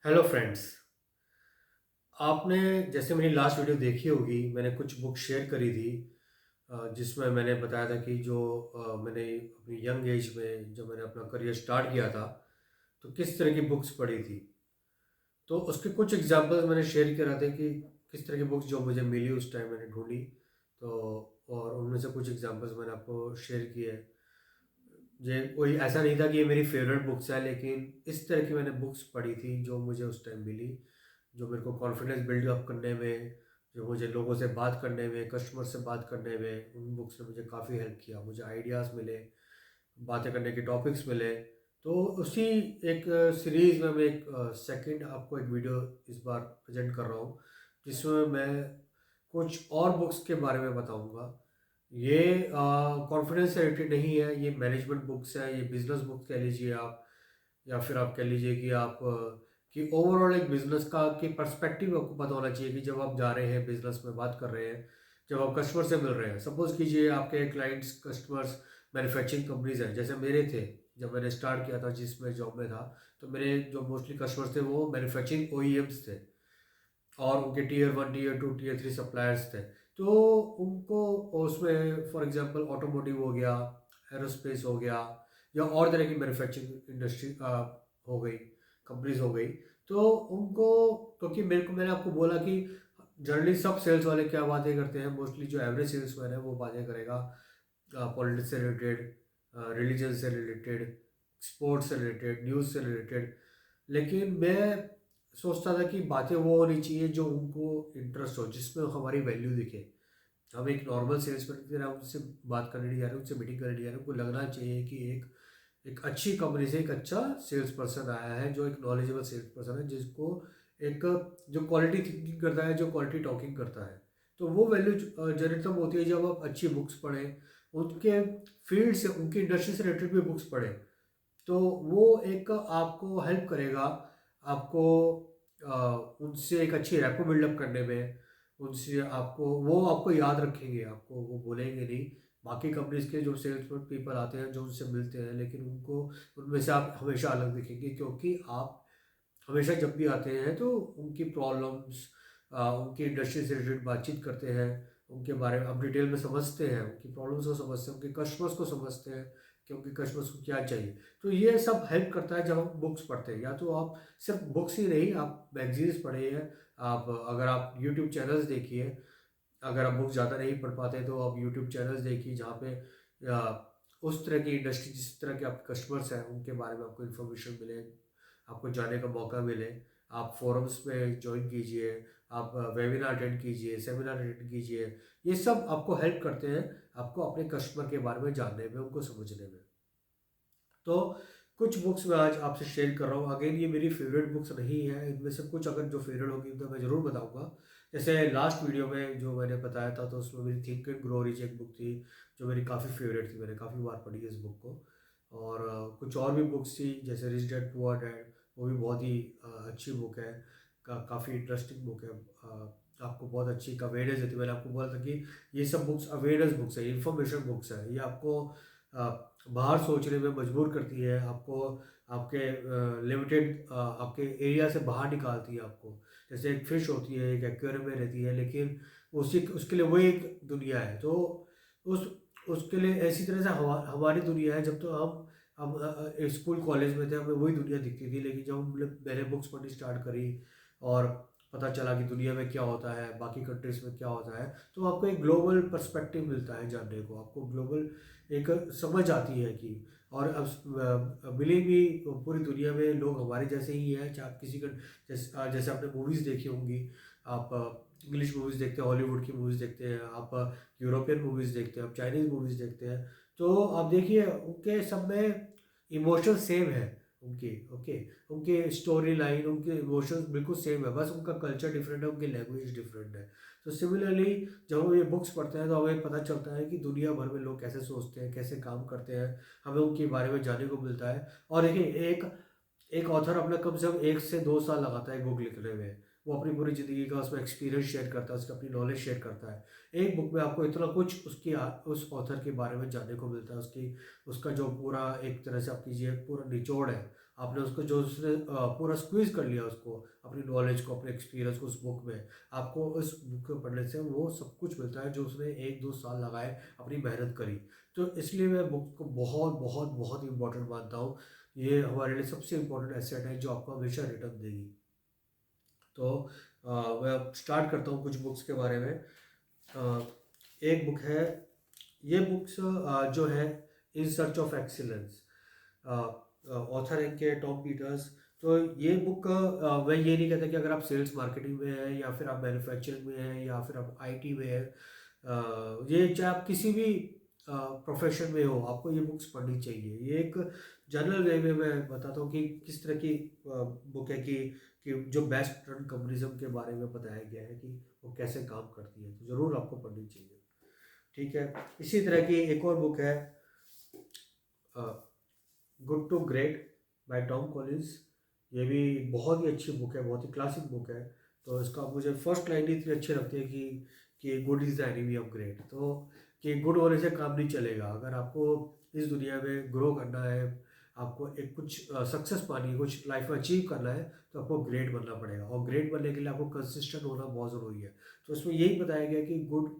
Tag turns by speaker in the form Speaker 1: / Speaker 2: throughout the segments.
Speaker 1: Hello friends. आपने जैसे मेरी लास्ट वीडियो देखी होगी, मैंने कुछ बुक शेयर करी थी जिसमें मैंने बताया था कि जो मैंने अपनी यंग एज में जब मैंने अपना करियर स्टार्ट किया था तो किस तरह की बुक्स पढ़ी थी। तो उसके कुछ एग्जांपल्स मैंने शेयर करा थे कि किस तरह की बुक्स जो मुझे मिली उस टाइम मैंने ढूंढी। तो और उनमें से कुछ एग्जांपल्स मैंने आपको शेयर किए। ये कोई ऐसा नहीं था कि ये मेरी फेवरेट बुक्स है, लेकिन इस तरह की मैंने बुक्स पढ़ी थी जो मुझे उस टाइम मिली, जो मेरे को कॉन्फिडेंस बिल्ड अप करने में, जो मुझे लोगों से बात करने में, कस्टमर से बात करने में, उन बुक्स ने मुझे काफ़ी हेल्प किया। मुझे आइडियाज़ मिले, बातें करने के टॉपिक्स मिले। तो उसी एक सीरीज़ में मैं एक सेकंड आपको एक वीडियो इस बार प्रेजेंट कर रहा हूँ, जिसमें मैं कुछ और बुक्स के बारे में बताऊँगा। ये कॉन्फिडेंस से रिलेटेड नहीं है, ये मैनेजमेंट बुक्स है, ये बिजनेस बुक्स कह लीजिए आप, या फिर आप कह लीजिए कि आप कि ओवरऑल एक बिजनेस का कि पर्सपेक्टिव आपको पता होना चाहिए कि जब आप जा रहे हैं बिजनेस में बात कर रहे हैं, जब आप कस्टमर से मिल रहे हैं। सपोज कीजिए आपके क्लाइंट्स कस्टमर्स मैन्युफैक्चरिंग कंपनीज हैं, जैसे मेरे थे जब मैंने स्टार्ट किया था जिसमें जॉब में था। तो मेरे जो मोस्टली कस्टमर्स थे वो मैन्युफैक्चरिंग ओईएम्स थे, और उनके टीयर 1 टीयर 2 टीयर 3 सप्लायर्स थे। तो उनको उसमें फॉर एग्जांपल ऑटोमोटिव हो गया, एरोस्पेस हो गया, या और तरह की मैन्युफैक्चरिंग इंडस्ट्री हो गई, कंपनीज हो गई। तो उनको, क्योंकि मेरे को मैंने आपको बोला कि जनरली सब सेल्स वाले क्या बातें करते हैं, मोस्टली जो एवरेज सेल्समैन है वो बातें करेगा पॉलिटिक्स से रिलेटेड, रिलीजन से रिलेटेड, स्पोर्ट्स से रिलेटेड, न्यूज़ से रिलेटेड। लेकिन मैं सोचता था कि बातें वो होनी चाहिए जो उनको इंटरेस्ट हो, जिसमें हमारी वैल्यू दिखे। हम एक नॉर्मल सेल्समैन की तरह उनसे बात करने नहीं जा रहे, उनसे मीटिंग करने नहीं जा रहे। उनको लगना चाहिए कि एक एक अच्छी कंपनी से एक अच्छा सेल्स पर्सन आया है, जो एक नॉलेजेबल सेल्स पर्सन है, जिसको एक जो क्वालिटी थिंकिंग करता है, जो क्वालिटी टॉकिंग करता है। तो वो वैल्यू जनरेट तब होती है जब आप अच्छी बुक्स पढ़ें, उनके फील्ड से, उनकी इंडस्ट्री से रिलेटेड भी बुक्स पढ़ें। तो वो एक आपको हेल्प करेगा, आपको उनसे एक अच्छी रैपो बिल्डअप करने में। उनसे आपको, वो आपको याद रखेंगे, आपको वो बोलेंगे नहीं। बाकी कंपनीज के जो सेल्स पीपल आते हैं जो उनसे मिलते हैं, लेकिन उनको उनमें से आप हमेशा अलग दिखेंगे, क्योंकि आप हमेशा जब भी आते हैं तो उनकी प्रॉब्लम्स, उनकी इंडस्ट्री से रिलेटेड बातचीत करते हैं, उनके बारे में आप डिटेल में समझते हैं, उनकी प्रॉब्लम्स को समझते हैं, उनके कस्टमर्स को समझते हैं कि उनके कस्टमर्स को क्या चाहिए। तो ये सब हेल्प करता है जब हम बुक्स पढ़ते हैं। या तो आप सिर्फ बुक्स ही नहीं, आप मैगजीन्स पढ़िए, आप अगर आप यूट्यूब चैनल्स देखिए। अगर आप बुक्स ज़्यादा नहीं पढ़ पाते तो आप यूट्यूब चैनल्स देखिए जहाँ पे उस तरह की इंडस्ट्री, जिस तरह के आपके कस्टमर्स हैं, उनके बारे में आपको इन्फॉर्मेशन मिले, आपको जानने का मौका मिले। आप फोरम्स में ज्वाइन कीजिए, आप वेबिनार अटेंड कीजिए, सेमिनार अटेंड कीजिए। ये सब आपको हेल्प करते हैं आपको अपने कस्टमर के बारे में जानने में, उनको समझने में। तो कुछ बुक्स मैं आज आपसे शेयर कर रहा हूँ। अगेन ये मेरी फेवरेट बुक्स नहीं है, इनमें से कुछ अगर जो फेवरेट होगी तो मैं ज़रूर बताऊंगा। जैसे लास्ट वीडियो में जो मैंने बताया था, तो उसमें मेरी थिंक एंड ग्रो रिच एक बुक थी जो मेरी काफ़ी फेवरेट थी, मैंने काफ़ी बार पढ़ी है इस बुक को। और कुछ और भी बुक्स थी जैसे रिच डैड पुअर डैड, वो भी बहुत ही अच्छी बुक है, काफ़ी इंटरेस्टिंग बुक है। आपको बहुत अच्छी अवेयरनेस देती है। मैंने आपको बोला था कि ये सब बुक्स अवेयरनेस बुक्स है, इंफॉर्मेशन बुक्स है। ये आपको बाहर सोचने में मजबूर करती है, आपको आपके लिमिटेड आपके एरिया से बाहर निकालती है आपको। जैसे एक फिश होती है, एक एक्वेरियम में रहती है, लेकिन उसी उसके लिए वही एक दुनिया है। तो उस उसके लिए ऐसी तरह से हमारी दुनिया है। जब तो हम स्कूल कॉलेज में थे, हमें वही दुनिया दिखती थी, लेकिन जब मैंने बुक्स पढ़नी स्टार्ट करी और पता चला कि दुनिया में क्या होता है, बाकी कंट्रीज में क्या होता है, तो आपको एक ग्लोबल पर्सपेक्टिव मिलता है जानने को, आपको ग्लोबल एक समझ आती है कि। और अब बिलीव भी पूरी दुनिया में लोग हमारे जैसे ही हैं। चाहे आप किसी का जैसे आपने मूवीज़ देखी होंगी, आप इंग्लिश मूवीज़ देखते हैं, हॉलीवुड की मूवीज़ देखते हैं, आप यूरोपियन मूवीज़ देखते हैं, आप चाइनीज़ मूवीज़ देखते हैं। तो आप देखिए उनके सब में इमोशन सेम है, उनके ओके, उनके स्टोरी लाइन, उनके इमोशंस बिल्कुल सेम है, बस उनका कल्चर डिफरेंट है, उनकी लैंग्वेज डिफरेंट है। तो सिमिलरली जब हम ये बुक्स पढ़ते हैं तो हमें पता चलता है कि दुनिया भर में लोग कैसे सोचते हैं, कैसे काम करते हैं, हमें उनके बारे में जानने को मिलता है। और देखिए एक एक ऑथर अपना कम से कम 1 से 2 साल लगाता है बुक लिखने में। वो अपनी पूरी ज़िंदगी का उसमें एक्सपीरियंस शेयर करता है, उसकी अपनी नॉलेज शेयर करता है। एक बुक में आपको इतना कुछ उस ऑथर के बारे में जानने को मिलता है, उसकी उसका जो पूरा एक तरह से आप कीजिए पूरा निचोड़ है, आपने उसको जो उसने पूरा स्क्वीज़ कर लिया उसको, अपनी नॉलेज को, अपने एक्सपीरियंस को उस बुक में। आपको उस बुक को पढ़ने से वो सब कुछ मिलता है जो उसने 1-2 साल लगाए, अपनी मेहनत करी। तो इसलिए मैं बुक को बहुत, बहुत, बहुत इम्पोर्टेंट मानता हूँ। ये हमारे लिए सबसे इम्पोर्टेंट एसेट है जो आपको हमेशा रिटर्न देगी। तो मैं अब स्टार्ट करता हूँ कुछ बुक्स के बारे में। एक बुक है, ये बुक्स जो है in search of excellence, author इनके टॉम पीटर्स। तो ये बुक मैं ये नहीं कहता कि अगर आप सेल्स मार्केटिंग में हैं या फिर आप मैन्युफैक्चरिंग में हैं या फिर आप आईटी में हैं, ये चाहे आप किसी भी प्रोफेशन में हो, आपको ये बुक्स पढ़नी चाहिए। ये एक जनरल वे में मैं बताता हूँ कि किस तरह की बुक है कि जो बेस्ट रन कंपनीज़म के बारे में बताया गया है कि वो कैसे काम करती है, तो ज़रूर आपको पढ़नी चाहिए। ठीक है। इसी तरह की एक और बुक है, good to great by Tom Collins. ये भी बहुत ही अच्छी बुक है, बहुत ही क्लासिक बुक है। तो इसका मुझे फर्स्ट लाइन ही इतनी अच्छी लगती है कि good is the enemy of great. तो कि गुड होने से काम नहीं चलेगा। अगर आपको इस दुनिया में ग्रो करना है, आपको एक कुछ सक्सेस पानी है, कुछ लाइफ में अचीव करना है, तो आपको ग्रेट बनना पड़ेगा। और ग्रेट बनने के लिए आपको कंसिस्टेंट होना बहुत ज़रूरी है। तो इसमें यही बताया गया कि गुड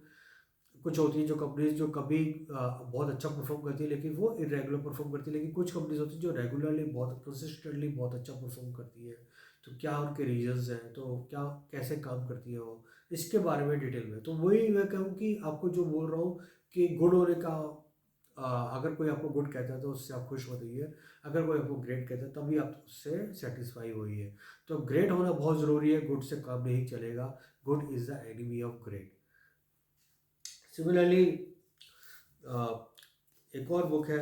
Speaker 1: कुछ होती है जो कंपनीज जो कभी बहुत अच्छा परफॉर्म करती है लेकिन वो इरेगुलर परफॉर्म करती है, लेकिन कुछ कंपनीज होती है जो रेगुलरली बहुत कंसिस्टेंटली बहुत अच्छा परफॉर्म करती है। तो क्या उनके रीजंस हैं, तो क्या कैसे काम करती है वो, इसके बारे में डिटेल में। तो वही मैं कहूँ कि आपको जो बोल रहा हूँ कि गुड होने का, अगर कोई आपको गुड कहता है तो उससे आप खुश होइए, अगर कोई आपको ग्रेट कहता है तभी आप उससे सेटिस्फाई होइए। तो ग्रेट होना बहुत ज़रूरी है, गुड से काम नहीं चलेगा। Good is the enemy of great. Similarly एक और बुक है,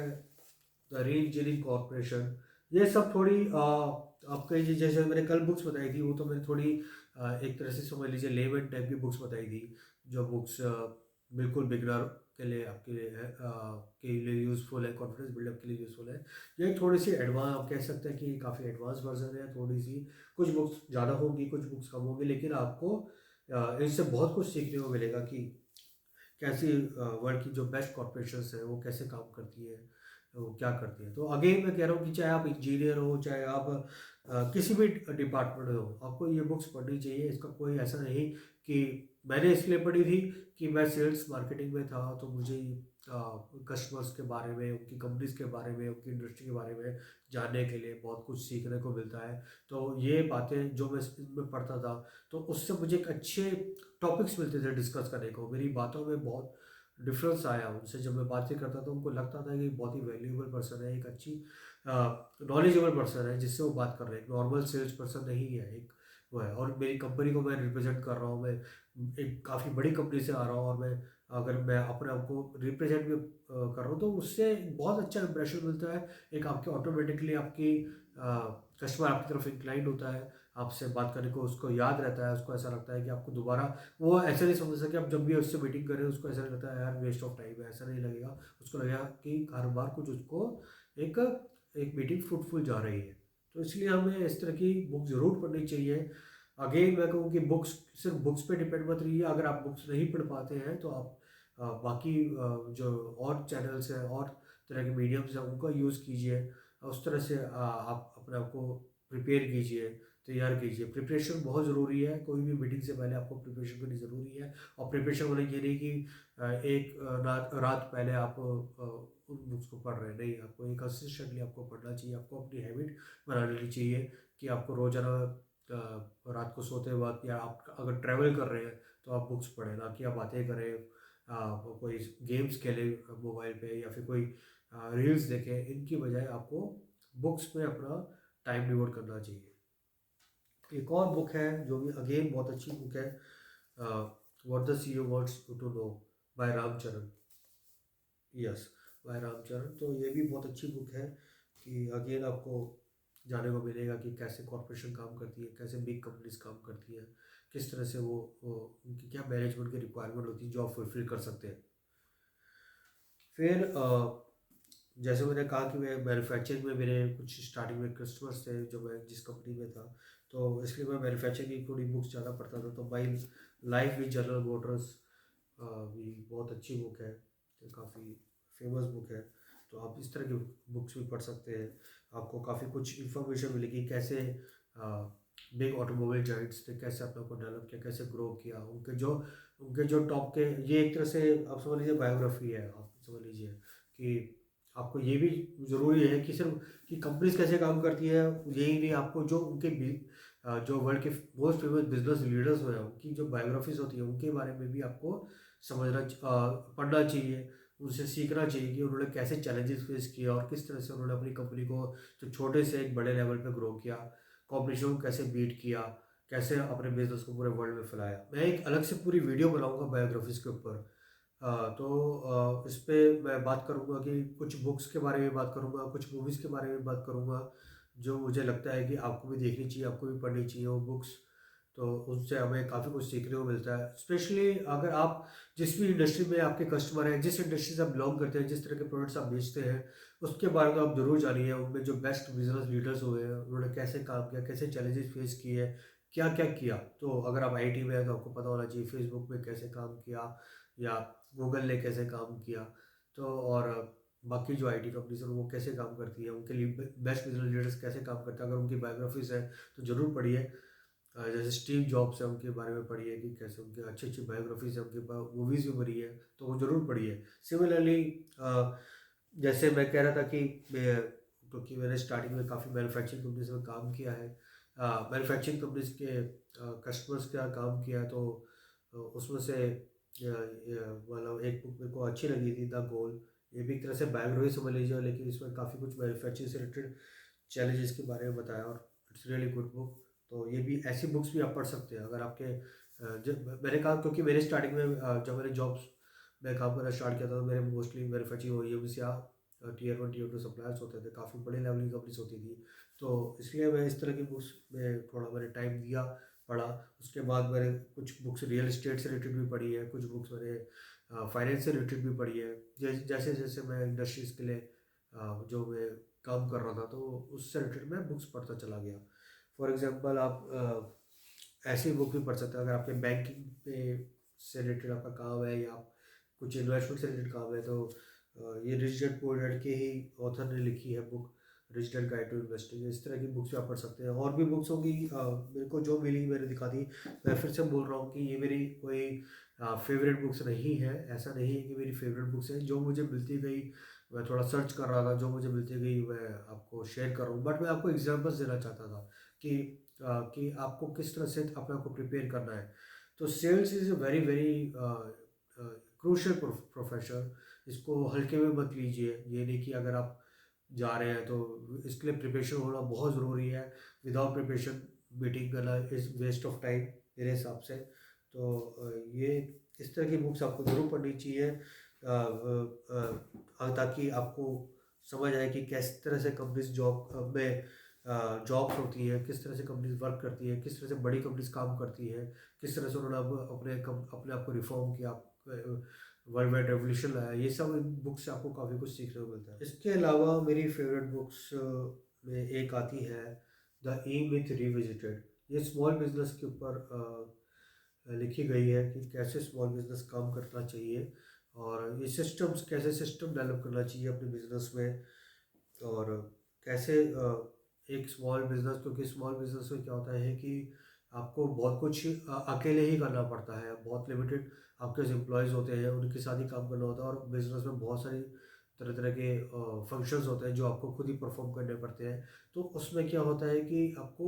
Speaker 1: द री इंजीनियरिंग कॉर्पोरेशन। ये सब थोड़ी आपके ये जैसे मैंने कल बुक्स बताई थी, वो तो मैंने थोड़ी एक तरह से समझ लीजिए लेमन टाइप की बुक्स बताई थी। जो बुक्स बिल्कुल बिगनर के लिए, आपके लिए है, के लिए यूज़फुल है, कॉन्फिडेंस बिल्डअप के लिए यूज़फुल है। ये थोड़ी सी एडवांस, आप कह सकते हैं कि काफ़ी एडवांस वर्जन है थोड़ी सी। कुछ बुक्स ज़्यादा होंगी, कुछ बुक्स कम होंगी, लेकिन आपको इनसे बहुत कुछ सीखने को मिलेगा कि कैसी वर्ल्ड की जो बेस्ट कॉर्पोरेशंस हैं वो कैसे काम करती है, वो क्या करती है। तो अगेन मैं कह रहा हूँ कि चाहे आप इंजीनियर हो, चाहे आप किसी भी डिपार्टमेंट में हो, आपको ये बुक्स पढ़नी चाहिए। इसका कोई ऐसा नहीं कि मैंने इसलिए पढ़ी थी कि मैं सेल्स मार्केटिंग में था तो मुझे कस्टमर्स के बारे में, उनकी कंपनीज के बारे में, उनकी इंडस्ट्री के बारे में जानने के लिए बहुत कुछ सीखने को मिलता है। तो ये बातें जो मैं इसमें पढ़ता था, तो उससे मुझे एक अच्छे टॉपिक्स मिलते थे डिस्कस करने को। मेरी बातों में बहुत डिफरेंस आया उनसे। जब मैं बातें करता था उनको लगता था कि बहुत ही वैल्यूएबल पर्सन है, एक अच्छी नॉलेजेबल पर्सन है जिससे वो बात कर रहे हैं, एक नॉर्मल सेल्स पर्सन नहीं है, एक वो है। और मेरी कंपनी को मैं रिप्रेजेंट कर रहा हूँ, मैं एक काफ़ी बड़ी कंपनी से आ रहा हूँ, और मैं अगर मैं अपने आप को रिप्रेजेंट भी कर रहा हूँ तो उससे बहुत अच्छा इंप्रेशन मिलता है। एक आपके ऑटोमेटिकली आपकी कस्टमर आपकी तरफ इंक्लाइंड होता है, आपसे बात करने को उसको याद रहता है, उसको ऐसा लगता है कि आपको दोबारा, वो ऐसे नहीं समझ सके आप जब भी उससे मीटिंग करें उसको ऐसा नहीं लगता है यार वेस्ट ऑफ टाइम है, ऐसा नहीं लगेगा। उसको लगेगा कि हर बार कुछ उसको एक एक मीटिंग फ्रूटफुल जा रही है। तो इसलिए हमें इस तरह की बुक ज़रूर पढ़नी चाहिए। अगेन मैं कहूँ कि बुक्स, सिर्फ बुक्स पे डिपेंड मत रहिए। अगर आप बुक्स नहीं पढ़ पाते हैं तो आप बाकी जो और चैनल्स हैं और तरह के मीडियम्स हैं उनका यूज़ कीजिए। उस तरह से आप अपने आप को प्रिपेयर कीजिए, तैयार कीजिए। प्रिपरेशन बहुत ज़रूरी है, कोई भी मीटिंग से पहले आपको प्रिपरेशन करनी ज़रूरी है। और प्रिपरेशन वाले ये नहीं कि एक रात पहले आप उन बुक्स को पढ़ रहे हैं, नहीं। आपको ये कंसिस्टेंटली आपको पढ़ना चाहिए, आपको अपनी हैबिट बना लेनी चाहिए कि आपको रोज़ाना रात को सोते वक्त, या आप अगर ट्रैवल कर रहे हैं तो आप बुक्स पढ़ें, ना कि आप बातें करें, कोई गेम्स खेलें मोबाइल पे, या फिर कोई रील्स देखें। इनकी बजाय आपको बुक्स में अपना टाइम डिवोट करना चाहिए। एक और बुक है जो भी अगेन बहुत अच्छी बुक है, what the CEO wants you to know by Ramcharan. Yes, by Ramcharan. तो ये भी बहुत अच्छी बुक है कि अगेन आपको जानने को मिलेगा कि कैसे कॉरपोरेशन काम करती है, कैसे बिग कंपनीज काम करती है, किस तरह से वो उनकी क्या मैनेजमेंट की रिक्वायरमेंट होती है जो आप फुलफिल कर सकते हैं। फिर जैसे मैंने कहा कि मैं मैन्युफैक्चरिंग में, मेरे कुछ स्टार्टिंग में कस्टमर्स थे जो मैं जिस कंपनी में था, तो इसलिए मैं मैन्युफैक्चरिंग की थोड़ी बुक्स ज़्यादा पढ़ता था। तो my life with general Motors भी बहुत अच्छी बुक है, काफ़ी फेमस बुक है। तो आप इस तरह की बुक्स भी पढ़ सकते हैं। आपको काफ़ी कुछ इन्फॉर्मेशन मिलेगी कैसे बिग ऑटोमोबाइल जाइंट्स ने कैसे अपने को डेवलप किया, कैसे ग्रो किया, उनके जो टॉप के, ये एक तरह से आप समझ लीजिए बायोग्राफी है, आप समझ लीजिए कि आपको ये भी ज़रूरी है कि सिर्फ कि कंपनीज कैसे काम करती है यही नहीं, आपको जो जो वर्ल्ड के मोस्ट फेमस बिजनेस लीडर्स हुए हैं उनकी जो बायोग्राफीज होती है उनके बारे में भी आपको पढ़ना चाहिए, उनसे सीखना चाहिए कि उन्होंने कैसे चैलेंजेस फेस किए और किस तरह से उन्होंने अपनी कंपनी को जो छोटे से एक बड़े लेवल पे ग्रो किया, कॉम्पिटिशन को कैसे बीट किया, कैसे अपने बिजनेस को पूरे वर्ल्ड में फैलाया। मैं एक अलग से पूरी वीडियो बनाऊंगा बायोग्राफीज के ऊपर। इस पे मैं बात करूंगा कि कुछ बुक्स के बारे में बात करूंगा, कुछ मूवीज़ के बारे में बात करूंगा जो मुझे लगता है कि आपको भी देखनी चाहिए, आपको भी पढ़नी चाहिए वो बुक्स। तो उनसे हमें काफ़ी कुछ सीखने को मिलता है, स्पेशली अगर आप जिस भी इंडस्ट्री में आपके कस्टमर हैं, जिस इंडस्ट्री से आप बिलोंग करते हैं, जिस तरह के प्रोडक्ट्स आप बेचते हैं, उसके बारे में आप ज़रूर जानिए। उनमें जो बेस्ट बिजनेस लीडर्स हुए हैं उन्होंने कैसे काम किया, कैसे चैलेंजेस फेस किए, क्या क्या किया। तो अगर आप आईटी में हैं तो आपको पता होना चाहिए फेसबुक में कैसे काम किया या गूगल ने कैसे काम किया। तो और बाकी जो आईटी कंपनीज हैं वो कैसे काम करती है, उनके लिए बेस्ट बिजनेस लीडर्स कैसे काम करते हैं, अगर उनकी बायोग्राफीज है तो ज़रूर पढ़िए। जैसे स्टीव जॉब्स है उनके बारे में पढ़िए कि कैसे उनके अच्छी अच्छी बायोग्राफीज है, उनके मूवीज़ भी बनी है तो वो ज़रूर पढ़िए। सिमिलरली जैसे मैं कह रहा था कि क्योंकि मैंने स्टार्टिंग में काफ़ी मैन्युफैक्चरिंग कंपनीज में काम किया है, मैन्युफैक्चरिंग कंपनीज के कस्टमर्स का काम किया, तो उसमें से मतलब एक बुक मेरे को अच्छी लगी थी, द गोल। ये भी एक तरह से बायोग्राफी समझ लीजिए, लेकिन इसमें काफ़ी कुछ मैन्युफैक्चरिंग से रिलेटेड चैलेंजेस के बारे में बताया, और इट्स रियली गुड बुक। तो ये भी ऐसी बुक्स भी आप पढ़ सकते हैं अगर आपके जब मैंने कहा, क्योंकि मेरे स्टार्टिंग में जब मैंने जॉब्स में काम करना स्टार्ट किया था तो मेरे मोस्टली मैन्युफैक्चरिंग और यूएस या टीयर 1 टीयर 2 सप्लायर्स होते थे, काफ़ी बड़े लेवल की कंपनीज होती थी। तो इसलिए मैं इस तरह की बुक्स में थोड़ा मैंने टाइम दिया, पढ़ा। उसके बाद मैंने कुछ बुक्स रियल इस्टेट से रिलेटेड भी पढ़ी है, कुछ बुक्स मैंने फाइनेंस से रिलेटेड भी पढ़ी है। जैसे जैसे मैं इंडस्ट्रीज़ के लिए जो मैं काम कर रहा था तो उससे रिलेटेड मैं बुक्स पढ़ता चला गया। फॉर एग्जांपल आप ऐसी बुक भी पढ़ सकते हैं अगर आपके बैंकिंग पे से रिलेटेड आपका काम है या आप कुछ इन्वेस्टमेंट से रिलेटेड काम है, तो ये रिच डैड पुअर डैड के ही ऑथर ने लिखी है book, rich dad guide to investing. इस तरह की बुक्स भी आप पढ़ सकते हैं। और भी बुक्स होंगी, मेरे को जो मिली मैंने दिखा दी। मैं फिर से बोल रहा हूँ कि ये मेरी कोई फेवरेट बुक्स नहीं है, ऐसा नहीं है कि मेरी फेवरेट बुक्स है। जो मुझे मिलती गई मैं थोड़ा सर्च कर रहा था, जो मुझे मिलती गई मैं आपको शेयर कर रहा हूँ। बट मैं आपको एग्जांपल्स देना चाहता था कि आपको किस तरह से अपने आप को प्रिपेयर करना है। तो sales is a very very crucial profession. इसको हल्के में मत लीजिए। ये नहीं कि अगर आप जा रहे हैं तो इसके लिए प्रिपरेशन होना बहुत ज़रूरी है। विदाउट प्रिपरेशन मीटिंग करना इज़ वेस्ट ऑफ टाइम मेरे हिसाब से। तो ये इस तरह की बुक्स आपको ज़रूर पढ़नी चाहिए, ताकि आपको समझ आए कि किस तरह से कंपनीज जॉब में जॉब्स होती हैं, किस तरह से कंपनीज वर्क करती हैं, किस तरह से बड़ी कंपनीज काम करती हैं, किस तरह से उन्होंने अपने आप को रिफॉर्म किया, वर्ल्ड वाइड रेवोल्यूशन लाया। ये सब इन बुक से आपको काफ़ी कुछ सीखने को मिलता है। इसके अलावा मेरी फेवरेट बुक्स में एक आती है द ई मिथ रिविजिटेड। ये स्मॉल बिजनेस के ऊपर लिखी गई है कि कैसे स्मॉल बिजनेस काम करना चाहिए और ये सिस्टम्स, कैसे सिस्टम डेवलप करना चाहिए अपने बिजनेस में, और कैसे एक स्मॉल बिजनेस, क्योंकि स्मॉल बिजनेस में क्या होता है कि आपको बहुत कुछ अकेले ही करना पड़ता है, बहुत लिमिटेड आपके जो एम्प्लॉयज़ होते हैं उनके साथ ही काम करना होता है, और बिजनेस में बहुत सारी तरह तरह के फंक्शंस होते हैं जो आपको खुद ही परफॉर्म करने पड़ते हैं। तो उसमें क्या होता है कि आपको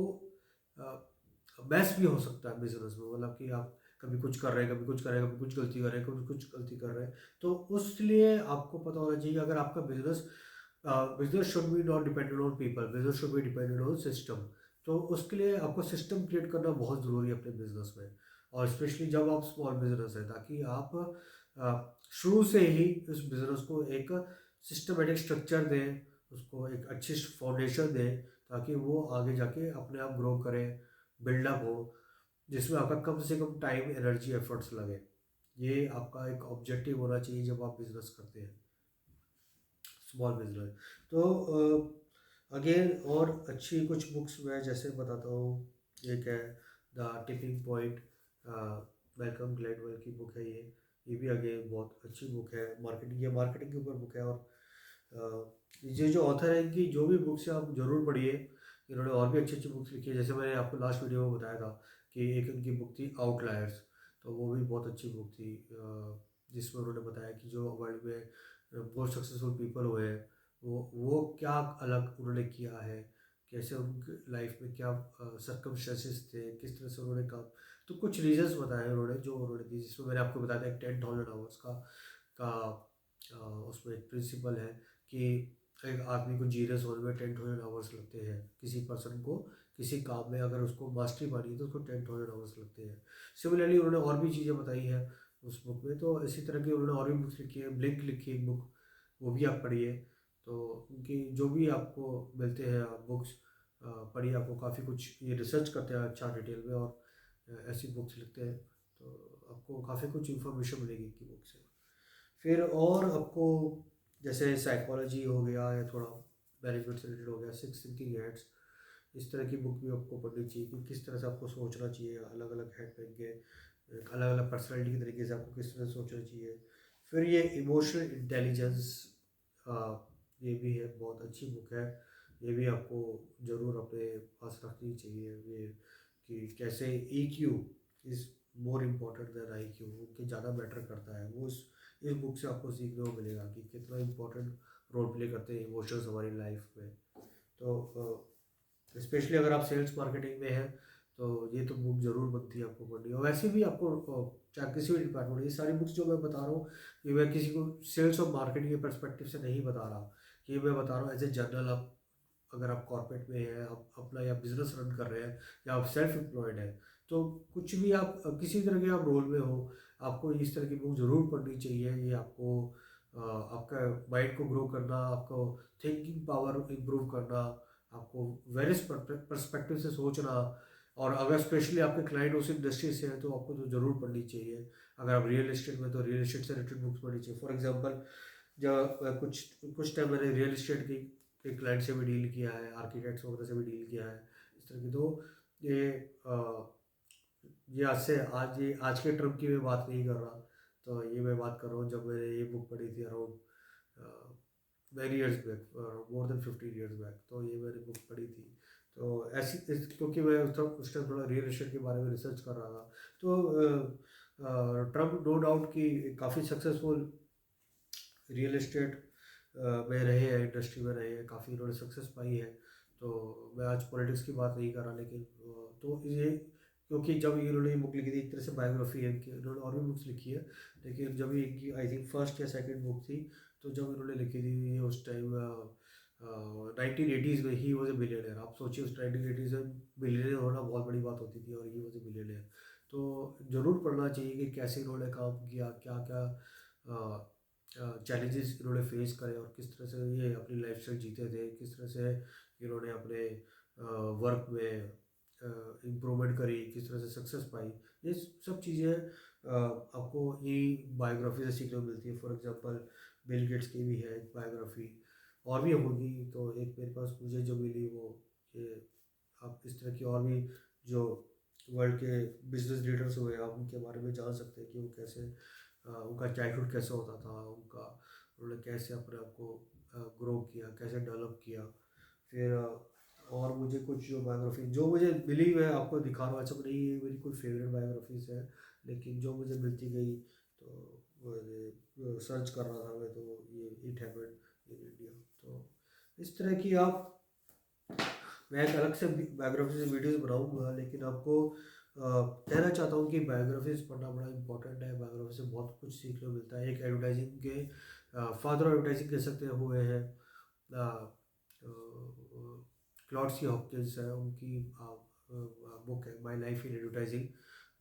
Speaker 1: मैस भी हो सकता है बिजनेस में, मतलब कि आप कभी कुछ कर रहे हैं, कभी कुछ कर रहे हैं, कभी कुछ गलती कर रहे हैं, कभी कुछ गलती कर रहे हैं। तो उसलिए आपको पता होना चाहिए अगर आपका business should be not dependent on people, business should be dependent on system. तो उसके लिए आपको सिस्टम क्रिएट करना बहुत ज़रूरी है अपने बिजनेस में, और स्पेशली जब आप स्मॉल बिजनेस है, ताकि आप शुरू से ही इस बिजनेस को एक सिस्टमेटिक स्ट्रक्चर दें, उसको एक अच्छी फाउंडेशन दें, ताकि वो आगे जाके अपने आप ग्रो करे, बिल्डअप हो, जिसमें आपका कम से कम टाइम, एनर्जी, एफर्ट्स लगे। ये आपका एक ऑब्जेक्टिव होना चाहिए जब आप बिजनेस करते हैं, स्मॉल बिजनेस। तो अगेन और अच्छी कुछ बुक्स मैं जैसे बताता हूँ, एक है the tipping point, Malcolm Gladwell की बुक है ये भी अगेन बहुत अच्छी बुक है। मार्केटिंग के ऊपर बुक है, और ये जो ऑथर है इनकी जो भी बुक्स है आप ज़रूर पढ़िए। इन्होंने और भी अच्छी-अच्छी बुक्स लिखी है, जैसे मैंने आपको लास्ट वीडियो में बताया था कि एक इनकी बुक थी आउटलायर्स, तो वो भी बहुत अच्छी बुक थी, जिसमें उन्होंने बताया कि जो वर्ल्ड में बहुत सक्सेसफुल पीपल हुए हैं, वो क्या अलग उन्होंने किया है, कैसे उनके लाइफ में क्या सर्कमस्टेंसेस थे, किस तरह से उन्होंने काम, तो कुछ रीजंस बताए उन्होंने जो उन्होंने दी, जिसमें मैंने आपको बताया था 10,000 आवर्स का उसमें एक प्रिंसिपल है कि एक आदमी को जीनियस होने में 10,000 आवर्स लगते हैं, किसी पर्सन को किसी काम में अगर उसको मास्टरी पानी है तो उसको 10,000 आवर्स लगते हैं। सिमिलरली उन्होंने और भी चीज़ें बताई हैं उस बुक में, तो इसी तरह की उन्होंने और भी बुक्स लिखी है, ब्लिंक लिखी है एक बुक, वो भी आप पढ़िए। तो उनकी जो भी आपको मिलते हैं आप बुक्स पढ़िए, आपको काफ़ी कुछ ये रिसर्च करते हैं अच्छा डिटेल में, और ऐसी बुक्स लिखते हैं, तो आपको काफ़ी कुछ इन्फॉर्मेशन मिलेगी इनकी बुक से। फिर और आपको जैसे साइकोलॉजी हो गया या थोड़ा मैनेजमेंट से रिलेटेड हो गया, सिक्स थिंकिंग हैट्स, इस तरह की बुक भी आपको पढ़नी चाहिए कि किस तरह से आपको सोचना चाहिए, अलग अलग हेड पैक के अलग अलग पर्सनैलिटी के तरीके से आपको किस तरह से सोचना चाहिए। फिर ये इमोशनल इंटेलिजेंस, ये भी है, बहुत अच्छी बुक है, ये भी आपको ज़रूर अपने पास रखनी चाहिए। ये कि कैसे EQ is more important then IQ, कि ज़्यादा मैटर करता है वो, इस बुक से आपको सीखने को मिलेगा कि कितना इम्पोर्टेंट रोल प्ले करते हैं इमोशंस हमारी लाइफ में। तो स्पेशली अगर आप सेल्स मार्केटिंग में हैं तो ये तो बुक ज़रूर बनती है आपको पढ़नी, और वैसे भी आपको चाहे किसी भी डिपार्टमेंट, ये सारी बुक्स जो मैं बता रहा हूँ ये मैं किसी को सेल्स और मार्केटिंग के पर्सपेक्टिव से नहीं बता रहा, ये मैं बता रहा हूँ एज ए जनरल। आप अगर आप कॉर्पोरेट में हैं, आप अपना या बिजनेस रन कर रहे हैं, या आप सेल्फ एम्प्लॉयड हैं, तो कुछ भी आप किसी तरह के आप रोल में हो, आपको इस तरह की बुक ज़रूर पढ़नी चाहिए। ये आपको आपका माइंड को ग्रो करना, आपको थिंकिंग पावर इम्प्रूव करना, आपको वेरियस पर्सपेक्टिव से सोचना, और अगर स्पेशली आपके क्लाइंट उस इंडस्ट्री से हैं तो आपको तो ज़रूर पढ़नी चाहिए। अगर आप रियल एस्टेट में, तो रियल एस्टेट से रिलेटेड बुक्स पढ़नी चाहिए। फॉर एग्जांपल, जब कुछ कुछ टाइम मैंने रियल एस्टेट की एक क्लाइंट से भी डील किया है, आर्किटेक्ट्स वगैरह से भी डील किया है, इस तरह की, तो ये ये आज के ट्रिप की मैं बात नहीं कर रहा, तो ये मैं बात कर रहा हूँ जब मैंने ये बुक पढ़ी थी around many years back, more than 15 years back, तो ये मैंने बुक पढ़ी थी। तो क्योंकि मैं उस टाइम थोड़ा रियल एस्टेट के बारे में रिसर्च कर रहा था, तो ट्रम्प नो डाउट कि काफ़ी सक्सेसफुल रियल एस्टेट में रहे हैं, इंडस्ट्री में रहे हैं, काफ़ी इन्होंने सक्सेस पाई है। तो मैं आज पॉलिटिक्स की बात नहीं कर रहा, लेकिन तो ये, क्योंकि जब इन्होंने ये बुक लिखी थी, एक तरह से बायोग्राफी है इनकी, इन्होंने और भी बुक्स लिखी है, लेकिन जब ये इनकी आई थिंक फर्स्ट या सेकंड बुक थी, तो जब इन्होंने लिखी थी ये उस टाइम 1980s में, ही वॉज ए बिलियनर। आप सोचिए उस 1980s में बिलियनर होना बहुत बड़ी बात होती थी, और ही वॉज ए बिलियनर। तो ज़रूर पढ़ना चाहिए कि कैसे इन्होंने काम किया, क्या क्या चैलेंजेस इन्होंने फेस करे, और किस तरह से ये अपनी लाइफ स्टाइल जीते थे, किस तरह से इन्होंने अपने वर्क में इम्प्रूवमेंट करी, किस तरह से सक्सेस पाई। ये सब चीज़ें आपको ये बायोग्राफी से सीखने को मिलती है। फॉर एग्जांपल, बिल गेट्स की भी है एक बायोग्राफी, और भी होगी, तो एक मेरे पास मुझे जो मिली वो ये, आप इस तरह की और भी जो वर्ल्ड के बिजनेस लीडर्स हुए आप उनके बारे में जान सकते हैं कि वो कैसे उनका चाइल्डहुड कैसे होता था, उन्होंने कैसे अपने आप को ग्रो किया, कैसे डेवलप किया। फिर और मुझे कुछ जो बायोग्राफी जो मुझे मिली मैं आपको दिखा रहा हूँ, ऐसा नहीं है मेरी कोई फेवरेट बायोग्राफीज है, लेकिन जो मुझे मिलती गई, तो सर्च कर रहा था मैं, तो ये इट हैपेंड इन इंडिया। तो इस तरह की आप, मैं एक अलग से बायोग्राफी से वीडियोस बनाऊंगा, लेकिन आपको कहना चाहता हूँ कि बायोग्राफीज पढ़ना बड़ा इंपॉर्टेंट है। बायोग्राफी से बहुत कुछ सीखने को मिलता है। एक एडवर्टाइजिंग के फादर ऑफ एडवर्टाइजिंग कह सकते हुए हैं, क्लॉड सी हॉपकिंस है, उनकी बुक है माई लाइफ इन एडवर्टाइजिंग,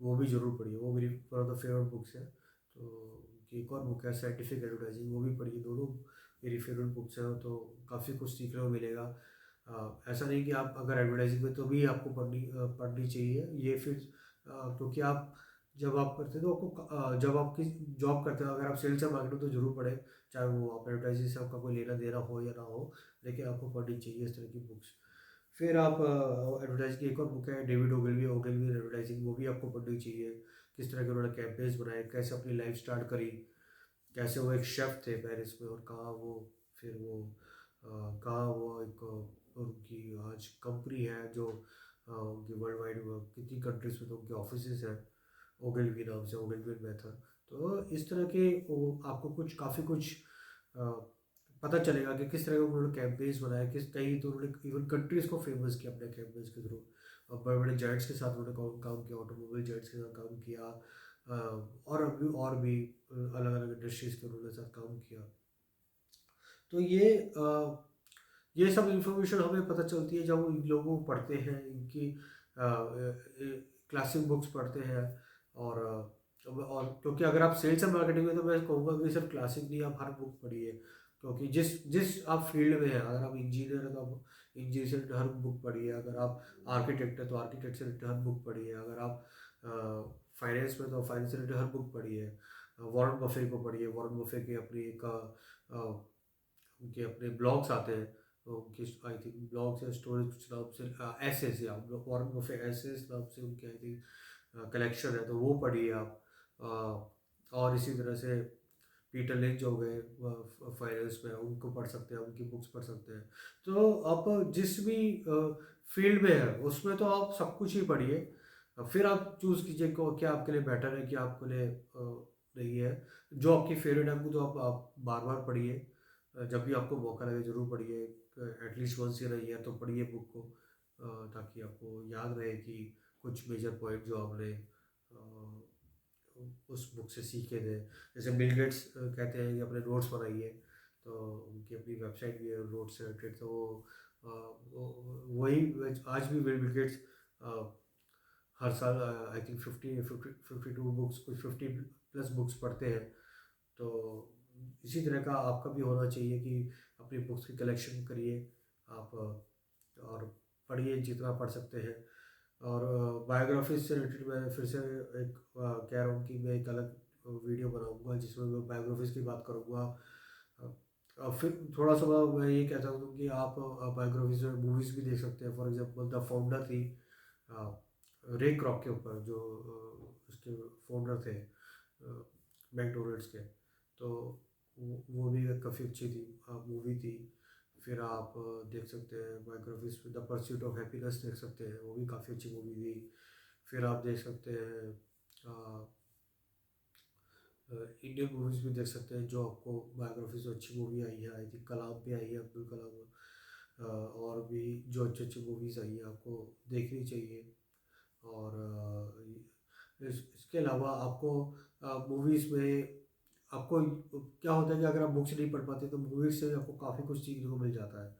Speaker 1: वो भी ज़रूर पढ़िए, वो मेरी one of the favourite books है। तो उनकी एक और बुक है साइंटिफिक एडवर्टाइजिंग, वो भी पढ़िए, दोनों मेरी फेवरेट बुक्स हैं, तो काफ़ी कुछ सीखने को मिलेगा। ऐसा नहीं कि आप अगर एडवर्टाइजिंग में तो भी आपको पढ़नी चाहिए ये, फिर क्योंकि आप जब आप करते हैं तो आपको जब आप किस जॉब करते हैं, अगर आप सेल्स या मार्केटिंग तो ज़रूर पढ़ें, चाहे वो आप एडवर्टाइजिंग से आपका कोई लेना देना हो या ना हो, लेकिन आपको पढ़नी चाहिए इस तरह की बुक्स। फिर आप एडवर्टाइजिंग की एक और बुक है डेविड ओगलवी, ओगलवी एडवर्टाइजिंग, वो भी आपको पढ़नी चाहिए। किस तरह के उन्होंने कैंपेन्स बनाए, कैसे अपनी लाइफ स्टार्ट करी, कैसे वो एक शेफ़ थे पेरिस में, और कहाँ वो फिर वो कहाँ वो एक उनकी आज कंपनी है जो उनकी वर्ल्ड वाइड कितनी कंट्रीज में तो उनके ऑफिसेज हैं, ओगलवी नाम से, ओगलवी मेथड। तो इस तरह के आपको कुछ काफ़ी कुछ अ, पता चलेगा कि किस तरह का उन्होंने कैंपेन्स बनाए, किस कई तो उन्होंने इवन कंट्रीज़ को फेमस किया अपने कैंपेन्स के थ्रू। और बड़े बड़े जायंट्स के साथ उन्होंने काम किया, ऑटोमोबाइल जायंट्स के साथ काम किया, और भी अलग अलग इंडस्ट्रीज़ के उन्होंने साथ काम किया। तो ये सब इंफॉर्मेशन हमें पता चलती है जब इन लोगों को पढ़ते हैं, इनकी क्लासिक बुक्स पढ़ते हैं। और और क्योंकि अगर आप सेल्स एंड मार्केटिंग में, तो मैं कहूँगा कि सिर्फ क्लासिक नहीं, आप हर बुक पढ़िए। क्योंकि जिस जिस आप फील्ड में हैं, अगर आप इंजीनियर हैं तो आप इंजीनियर से रिलेटेड हर बुक पढ़िए, अगर आप आर्किटेक्ट हैं तो आर्किटेक्ट से रिलेटेड हर बुक पढ़िए, अगर आप फाइनेंस में तो फाइनेंस से रिलेटेड हर बुक पढ़िए। वॉरेन बफे को पढ़िए, वॉरेन बफे की अपनी एक उनके अपने ब्लॉग्स आते हैं, तो उनके आई थिंक ब्लॉग्स या स्टोरीज कुछ नाम से, एसेस, या वॉरेन बफे एसेस नाम से उनके आई थिंक कलेक्शन है, तो वो पढ़िए आप। और इसी तरह से पीटर लिंच हो गए फाइनेंस में, उनको पढ़ सकते हैं, उनकी बुक्स पढ़ सकते हैं। तो आप जिस भी फील्ड में है उसमें तो आप सब कुछ ही पढ़िए। फिर आप चूज़ कीजिए को क्या आपके लिए बेटर है, क्या आपके लिए नहीं है। जो आपकी फेवरेट है आपको, तो आप बार बार पढ़िए। जब भी आपको मौका लगे ज़रूर पढ़िए, at least once in a year तो पढ़िए बुक को, ताकि आपको याद रहे कि कुछ मेजर पॉइंट जो आपने उस बुक से सीखे थे। जैसे बिल गेट्स कहते हैं कि अपने नोट्स बनाइए, तो उनकी अपनी वेबसाइट भी है नोट्स से रिलेटेड। तो वही आज भी बिल गेट्स हर साल आई थिंक 52 बुक्स, कुछ 50 प्लस बुक्स पढ़ते हैं। तो इसी तरह का आपका भी होना चाहिए कि अपनी बुक्स की कलेक्शन करिए आप, और पढ़िए जितना पढ़ सकते हैं। और बायोग्राफी से रिलेटेड मैं फिर से एक कह रहा हूँ कि मैं एक अलग वीडियो बनाऊंगा जिसमें मैं बायोग्राफीज की बात करूँगा। फिर थोड़ा सा मैं ये कहता हूँ कि आप बायोग्राफीज में मूवीज़ भी देख सकते हैं। फॉर एग्जांपल द फाउंडर थी, रे क्रॉक के ऊपर, जो उसके फाउंडर थे मैकडोनल्ड्स के। तो वो भी काफ़ी अच्छी थी मूवी थी। फिर आप देख सकते हैं बायोग्राफीज में द परस्यूट ऑफ हैप्पीनेस देख सकते हैं, वो भी काफ़ी अच्छी मूवी थी। फिर आप देख सकते हैं इंडियन मूवीज़ भी देख सकते हैं जो आपको बायोग्राफी से अच्छी मूवी आई है, आई थिंक कलाम पे आई है, अब्दुल कलाम। और भी जो अच्छी अच्छी मूवीज़ आई हैं आपको देखनी चाहिए। और इसके अलावा आपको मूवीज़ में आपको क्या होता है कि अगर आप बुक्स नहीं पढ़ पाते तो मूवीज़ से आपको काफ़ी कुछ सीखने को मिल जाता है।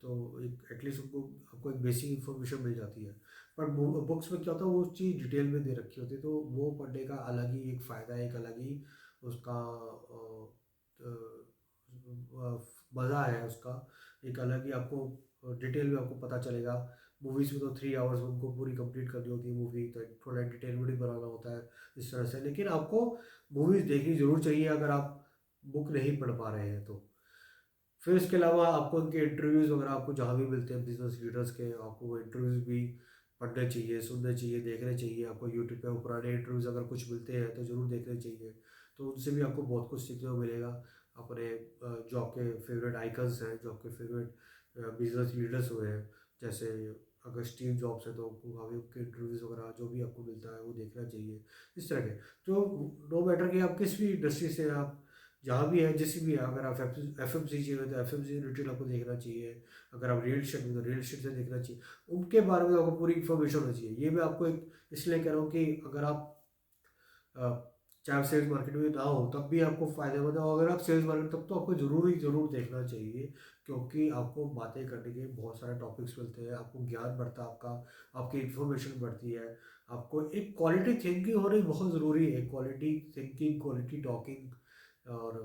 Speaker 1: तो एक एटलीस्ट उनको आपको एक बेसिक इन्फॉर्मेशन मिल जाती है। पर बुक्स में क्या होता है, वो चीज़ डिटेल में दे रखी होती है, तो वो पढ़ने का अलग ही एक फ़ायदा है, एक अलग ही उसका मज़ा है उसका। एक अलग ही आपको डिटेल में आपको पता चलेगा। मूवीज़ में तो 3 आवर्स में उनको पूरी कंप्लीट करनी होती है मूवी, तो थोड़ा एंटरटेनमेंट भी बनाना होता है इस तरह से। लेकिन आपको मूवीज़ देखनी ज़रूर चाहिए अगर आप बुक नहीं पढ़ पा रहे हैं तो। फिर इसके अलावा आपको उनके इंटरव्यूज़ वगैरह आपको जहाँ भी मिलते हैं बिजनेस लीडर्स के, आपको वो इंटरव्यूज़ भी पढ़ने चाहिए, सुनने चाहिए, देखने चाहिए। आपको यूट्यूब पे वो पुराने इंटरव्यूज़ अगर कुछ मिलते हैं तो ज़रूर देखने चाहिए। तो उनसे भी आपको बहुत कुछ सीखने को मिलेगा। अपने जो आपके फेवरेट आइकन्स हैं, जो आपके फेवरेट बिजनेस लीडर्स हुए हैं, जैसे अगर स्टीव जॉब्स है तो काफ़ी उनके इंटरव्यूज़ वगैरह जो भी आपको मिलता है वो देखना चाहिए। इस तरह के, तो नो मैटर कि आप किस भी इंडस्ट्री से, आप जहाँ भी है, जिस भी है, अगर आप एफ एम सी चाहिए तो एफ एम सी रिलेटेड आपको देखना चाहिए। अगर आप रियल स्टेट में तो रियल स्टेट से देखना चाहिए। उनके बारे में आपको पूरी इन्फॉर्मेशन होनी चाहिए। ये मैं आपको एक इसलिए कह रहा हूँ कि अगर आप चाहे आप सेल्स मार्केट में ना हो तब भी आपको फ़ायदेमंद है, और अगर आप सेल्स मार्केट तब तो आपको ज़रूर देखना चाहिए। क्योंकि आपको बातें करने के बहुत सारे टॉपिक्स मिलते हैं, आपको ज्ञान बढ़ता है आपका, आपकी इन्फॉर्मेशन बढ़ती है। आपको एक क्वालिटी थिंकिंग होनी बहुत ज़रूरी है, क्वालिटी थिंकिंग, क्वालिटी टॉकिंग। और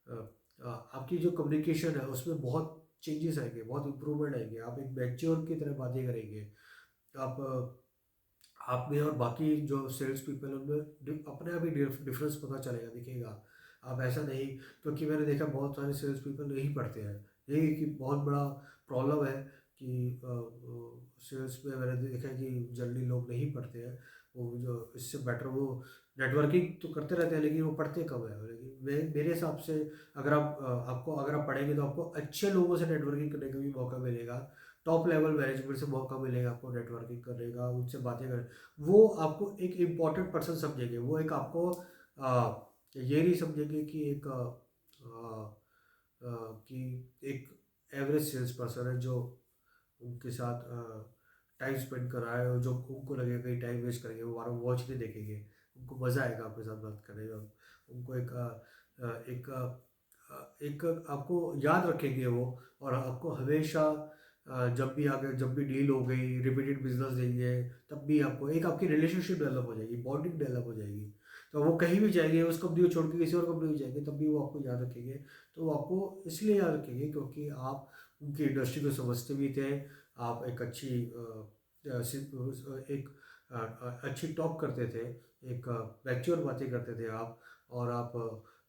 Speaker 1: अ, आपकी जो कम्युनिकेशन है उसमें बहुत चेंजेस आएंगे, बहुत इम्प्रूवमेंट आएंगे, आप एक मैच्योर की तरह बातें करेंगे। आप आप में और बाकी जो सेल्स पीपल उनमें अपने आप ही डिफरेंस पता चलेगा, दिखेगा। आप ऐसा नहीं, क्योंकि मैंने देखा बहुत सारे सेल्स पीपल नहीं पढ़ते हैं। यही कि बहुत बड़ा प्रॉब्लम है कि सेल्स में मैंने देखा है कि जल्दी लोग नहीं पढ़ते हैं। वो जो इससे बेटर वो नेटवर्किंग तो करते रहते हैं, लेकिन वो पढ़ते कम है। लेकिन मेरे हिसाब से अगर आपको अगर आप पढ़ेंगे तो आपको अच्छे लोगों से नेटवर्किंग करने का भी मौका मिलेगा। टॉप लेवल मैनेजमेंट से मौका मिलेगा आपको नेटवर्किंग करने का, उनसे बातें करने। वो आपको एक इम्पॉर्टेंट पर्सन समझेंगे, वो एक आपको ये नहीं समझेंगे कि एक कि एक एवरेज सेल्स पर्सन है जो उनके साथ टाइम स्पेंड कर रहा है, और जो उनको लगेगा कि टाइम वेस्ट करेंगे, वो हमारा वॉच नहीं देखेंगे। उनको मज़ा आएगा आपके साथ बात करने में। उनको एक आपको याद रखेंगे वो, और आपको हमेशा जब भी डील हो गई, रिपीटेड बिजनेस देंगे, तब भी आपको एक आपकी रिलेशनशिप डेवलप हो जाएगी, बॉन्डिंग डेवलप हो जाएगी। तो वो कहीं भी जाएंगे, उस कंपनी को छोड़ के किसी और कंपनी में जाएंगे, तब भी वो आपको याद रखेंगे। तो वो आपको इसलिए याद रखेंगे क्योंकि आप उनकी इंडस्ट्री को समझते भी थे। आप एक अच्छी टॉक करते थे, एक मैच्योर बातें करते थे आप, और आप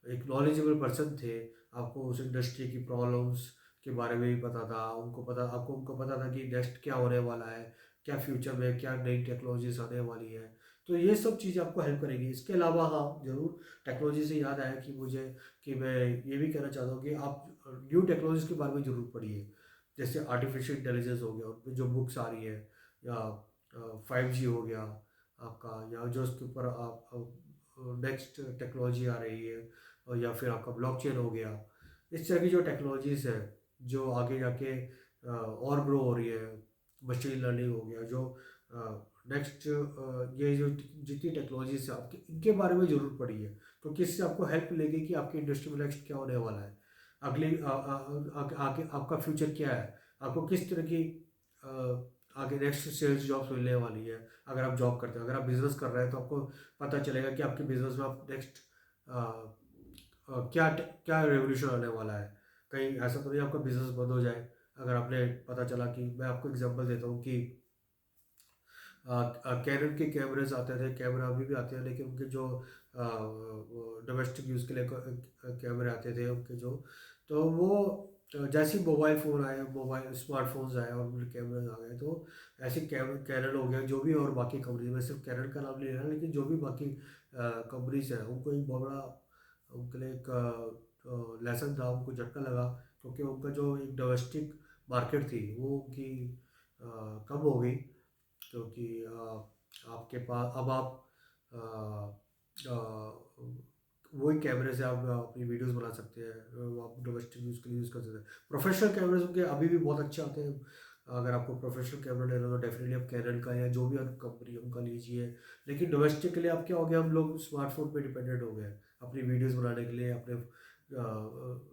Speaker 1: एक नॉलेजेबल पर्सन थे। आपको उस इंडस्ट्री की प्रॉब्लम्स के बारे में भी पता था, उनको पता था कि नेक्स्ट क्या होने वाला है, क्या फ्यूचर में क्या नई टेक्नोलॉजीज आने वाली है। तो ये सब चीज़ें आपको हेल्प करेंगी। इसके अलावा हाँ, ज़रूर टेक्नोलॉजी से याद आया कि मैं ये भी कहना चाहता हूँ कि आप न्यू टेक्नोलॉजीज के बारे में ज़रूर पढ़िए। जैसे आर्टिफिशियल इंटेलिजेंस हो गया, उन पर जो बुक्स आ रही है, या 5G हो गया आपका, या जो उसके ऊपर आप नेक्स्ट टेक्नोलॉजी आ रही है, और या फिर आपका ब्लॉकचेन हो गया। इस तरह की जो टेक्नोलॉजीज़ है जो आगे जाके और ग्रो हो रही है, मशीन लर्निंग हो गया, जो नेक्स्ट ये जो जितनी टेक्नोलॉजीज है आपके, इनके बारे में ज़रूर पढ़िए, क्योंकि इससे आपको हेल्प मिलेगी कि आपकी इंडस्ट्री में नेक्स्ट क्या होने वाला है, आगे आपका फ्यूचर क्या है, आपको किस तरह की आगे नेक्स्ट सेल्स जॉब्स मिलने वाली है। अगर आप जॉब करते हैं, अगर आप बिजनेस कर रहे हैं, तो आपको पता चलेगा कि आपके बिजनेस में आप नेक्स्ट क्या क्या रेवोल्यूशन आने वाला है। कहीं ऐसा तो नहीं आपका बिजनेस बंद हो जाए। अगर आपने पता चला कि, मैं आपको एग्जांपल देता हूँ कि कैनन के कैमरेज आते थे, कैमरा अभी भी आते हैं, लेकिन उनके जो डोमेस्टिक यूज़ के लिए कैमरे आते थे उनके जो, तो वो जैसे ही मोबाइल फ़ोन आए, मोबाइल स्मार्टफोन्स आए और उनके कैमरे आ गए, तो ऐसे कैनन हो गया, जो भी और बाकी कंपनी, मैं सिर्फ कैनन का नाम नहीं ले रहा, लेकिन जो भी बाकी कंपनीज हैं, उनको एक बहुत बड़ा उनके लिए एक लेसन था, उनको झटका लगा, क्योंकि उनका जो एक डोमेस्टिक मार्केट थी वो उनकी कम हो गई। क्योंकि आपके पास अब आप अ, अ, वही कैमरे से आप अपनी वीडियोस बना सकते हैं, वो आप डोमेस्टिक यूज़ के लिए यूज़ कर सकते हैं। प्रोफेशनल कैमरेज उनके अभी भी बहुत अच्छे आते हैं। अगर आपको प्रोफेशनल कैमरा लेना हो तो डेफिनेटली आप कैनन का या जो भी और कंपनी उनका लीजिए। लेकिन डोमेस्टिक के लिए आप क्या हो गया, हम लोग स्मार्टफोन पे डिपेंडेंट हो गए हैं अपनी वीडियोस बनाने के लिए, अपने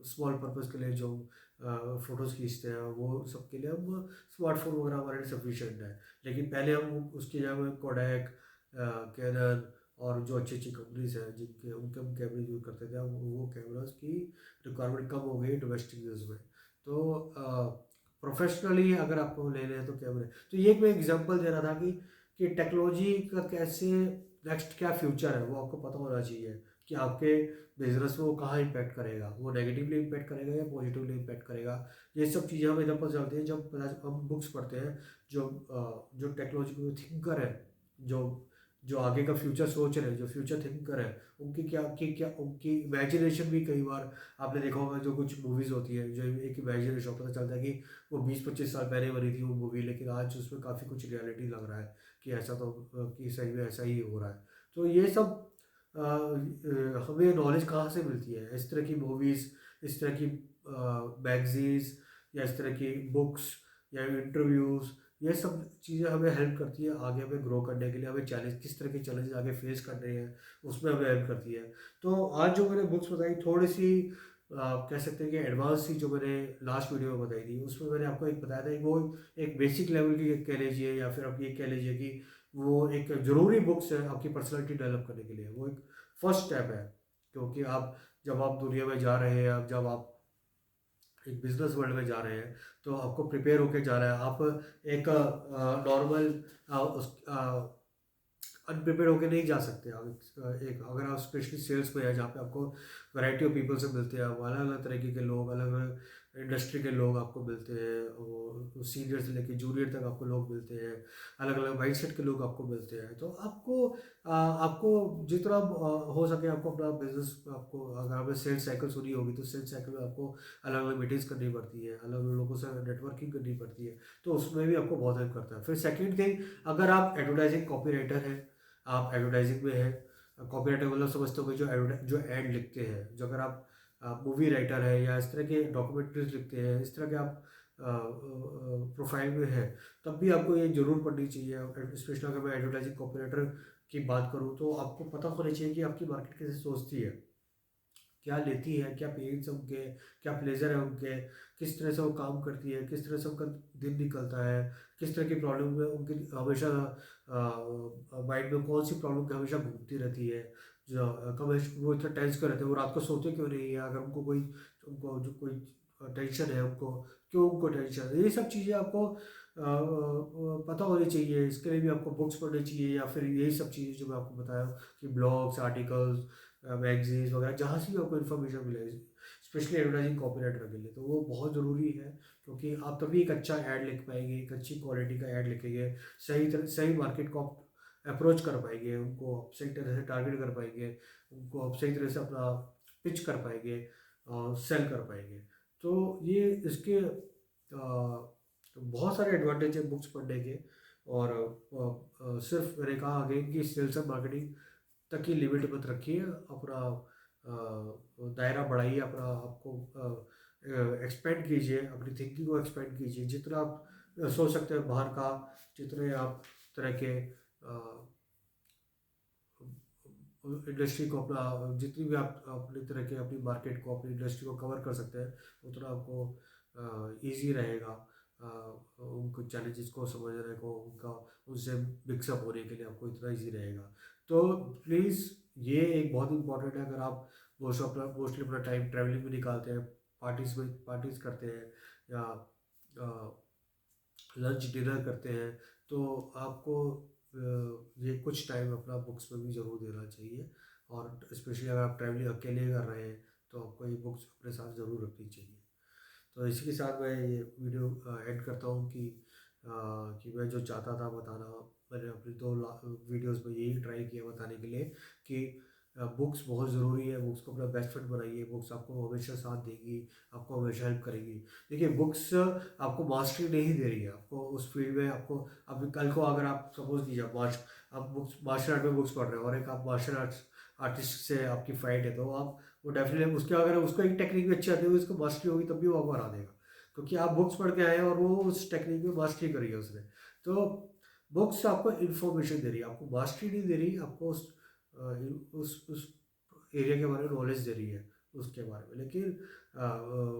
Speaker 1: स्मॉल पर्पज़ के लिए जो फ़ोटोज़ खींचते हैं, वो सब के लिए हम स्मार्टफोन वगैरह हमारे लिए सफिशिएंट है। लेकिन पहले हम उसकी जगह में कोडैक, कैनन और जो अच्छी अच्छी कंपनीज हैं जिनके उनके हम कैमरे यूज़ करते थे, अब वो कैमराज की रिक्वायरमेंट कम हो गई डोमेस्टिक यूज़ में। तो प्रोफेशनली अगर आपको लेने हैं तो कैमरे, तो ये एक मैं एग्जांपल दे रहा था कि टेक्नोलॉजी का कैसे नेक्स्ट क्या फ्यूचर है, वो आपको पता होना चाहिए कि आपके बिजनेस में वो कहाँ इम्पैक्ट करेगा, वो नेगेटिवली इम्पैक्ट करेगा या पॉजिटिवली इम्पैक्ट करेगा। ये सब चीज़ें हमें जब पता चलती हैं जब हम बुक्स पढ़ते हैं। जो टेक्नोलॉजी थिंकर है, जो जो आगे का फ्यूचर सोच रहे हैं, जो फ्यूचर थिंकर है, उनकी क्या उनकी इमेजिनेशन भी, कई बार आपने देखा होगा जो कुछ मूवीज़ होती है, जो एक इमेजिनेशन पता चलता है कि वो 20-25 साल पहले बनी थी वो मूवी, लेकिन आज उसमें काफ़ी कुछ रियलिटी लग रहा है कि ऐसा तो कि सही में ऐसा ही हो रहा है। तो ये सब हमें नॉलेज कहाँ से मिलती है, इस तरह की मूवीज़, इस तरह की मैगजीन्स, या इस तरह की बुक्स, या इंटरव्यूज़। ये सब चीज़ें हमें हेल्प करती है आगे हमें ग्रो करने के लिए, हमें चैलेंज किस तरह के चैलेंज आगे फेस करने हैं, उसमें हमें हेल्प करती है। तो आज जो मैंने बुक्स बताई, थोड़ी सी आप कह सकते हैं कि एडवांस थी, जो मैंने लास्ट वीडियो में बताई थी, उसमें मैंने आपको एक बताया था कि वो एक बेसिक लेवल की कह लीजिए, या फिर आप ये कह लीजिए कि वो एक ज़रूरी बुक्स है आपकी पर्सनैलिटी डेवलप करने के लिए, वो एक फर्स्ट स्टेप है। क्योंकि जब आप दुनिया में जा रहे हैं, जब आप एक बिजनेस वर्ल्ड में जा रहे हैं, तो आपको प्रिपेयर होके जाना है। आप एक नॉर्मल उस अनप्रिपेयर होके नहीं जा सकते। आप एक अगर आप स्पेशली सेल्स में है, जहाँ पे आपको वैरायटी ऑफ पीपल से मिलते हैं, अलग अलग तरीके के लोग, अलग अलग इंडस्ट्री के लोग आपको मिलते हैं, और सीनियर से लेके जूनियर तक आपको लोग मिलते हैं, अलग अलग माइंडसेट के लोग आपको मिलते हैं। तो आपको जितना हो सके आपको अपना बिजनेस, आपको अगर आपने सेल्स साइकिल सुनी होगी तो सेल्स साइकिल में आपको अलग अलग मीटिंग्स करनी पड़ती है, अलग अलग लोगों से नेटवर्किंग करनी पड़ती है, तो उसमें भी आपको बहुत हेल्प करता है। फिर सेकेंड थिंग, अगर आप एडवर्टाइजिंग कॉपी राइटर हैं, आप एडवर्टाइजिंग में हैं, कॉपी राइटर मतलब समझते हो जो एड लिखते हैं, जो अगर आप मूवी राइटर है या इस तरह के डॉक्यूमेंट्रीज लिखते हैं, इस तरह के आप प्रोफाइल में है, तब भी आपको ये जरूर पढ़नी चाहिए। स्पेशली अगर मैं एडवर्टाइजिंग कॉपी राइटर की बात करूँ तो आपको पता होना चाहिए कि आपकी मार्केट कैसे सोचती है, क्या लेती है, क्या पेरेंट्स हैं उनके, क्या प्लेजर है उनके, किस तरह से वो काम करती है, किस तरह से उनका दिन निकलता है, किस तरह की प्रॉब्लम में उनकी हमेशा माइंड में कौन सी प्रॉब्लम हमेशा घूमती रहती है, जो कब वो इतना टेंस कर रहते हैं, वो रात को सोते क्यों नहीं है, अगर उनको जो कोई टेंशन है, उनको क्यों उनको टेंशन है, ये सब चीज़ें आपको पता होनी चाहिए। इसके लिए भी आपको बुक्स पढ़नी चाहिए, या फिर यही सब चीज़ें जो मैं आपको बताया कि ब्लॉग्स, आर्टिकल्स, मैगजीन्स वगैरह, जहाँ से भी आपको इन्फॉर्मेशन मिले, स्पेशली एडवर्टाइजिंग कॉपीराइटर के लिए, तो वो बहुत ज़रूरी है। क्योंकि आप तभी एक अच्छा ऐड लिख पाएंगे, एक अच्छी क्वालिटी का ऐड लिखेंगे, सही मार्केट को आप अप्रोच कर पाएंगे, उनको आप सही तरह से टारगेट कर पाएंगे, उनको आप सही तरह से अपना पिच कर पाएंगे और सेल कर पाएंगे। तो ये इसके बहुत सारे एडवांटेज है बुक्स पढ़ने के। और सिर्फ मैंने कहा अगेन कि सेल्स एंड मार्केटिंग तक की लिमिट मत रखिए, अपना दायरा बढ़ाइए, अपना आपको एक्सपेंड कीजिए, अपनी थिंकिंग को एक्सपेंड कीजिए, जितना आप सोच सकते हैं बाहर का, जितने आप तरह के इंडस्ट्री को अपना, जितनी भी आप अपनी तरह के अपनी मार्केट को, अपनी इंडस्ट्री को कवर कर सकते हैं, उतना आपको ईजी रहेगा उनको चैलेंजेस को समझने को, उनका उनसे मिक्सअप होने के लिए आपको इतना ईजी रहेगा। तो प्लीज़, ये एक बहुत इंपॉर्टेंट है। अगर आप मोस्टली अपना टाइम ट्रैवलिंग में निकालते हैं, पार्टीज करते हैं, या लंच डिनर करते हैं, तो आपको ये कुछ टाइम अपना बुक्स में भी ज़रूर देना चाहिए। और स्पेशली अगर आप ट्रैवलिंग अकेले कर रहे हैं तो आपको ये बुक्स अपने साथ ज़रूर रखनी चाहिए। तो इसी के साथ मैं ये वीडियो एंड करता हूँ कि मैं जो चाहता था बताना, मैंने अपनी दो वीडियोस में यही ट्राई किया बताने के लिए कि बुक्स बहुत ज़रूरी है। बुक्स को अपना बेस्ट फ्रेंड बनाइए, बुक्स आपको हमेशा साथ देगी, आपको हमेशा हेल्प करेगी। देखिए, बुक्स आपको मास्टरी नहीं दे रही है, आपको उस फील्ड में आपको, अभी कल को अगर आप सपोज कीजिए आप बुक्स मार्शल आर्ट में बुक्स पढ़ रहे हो, और एक आप मार्शल आर्ट्स आर्टिस्ट से आपकी फाइट है, तो आप वो डेफिनेटली उसके, अगर उसको एक टेक्निक भी अच्छी आती है, उसको मास्टरी होगी, तब भी वो आपको हरा देगा, क्योंकि आप बुक्स पढ़ के आए हैं और वो उस टेक्निक में मास्टरी करी है उसने। तो बुक्स आपको इन्फॉर्मेशन दे रही है, आपको मास्टरी नहीं दे रही, आपको उस एरिया के बारे में नॉलेज दे रही है, उसके बारे में। लेकिन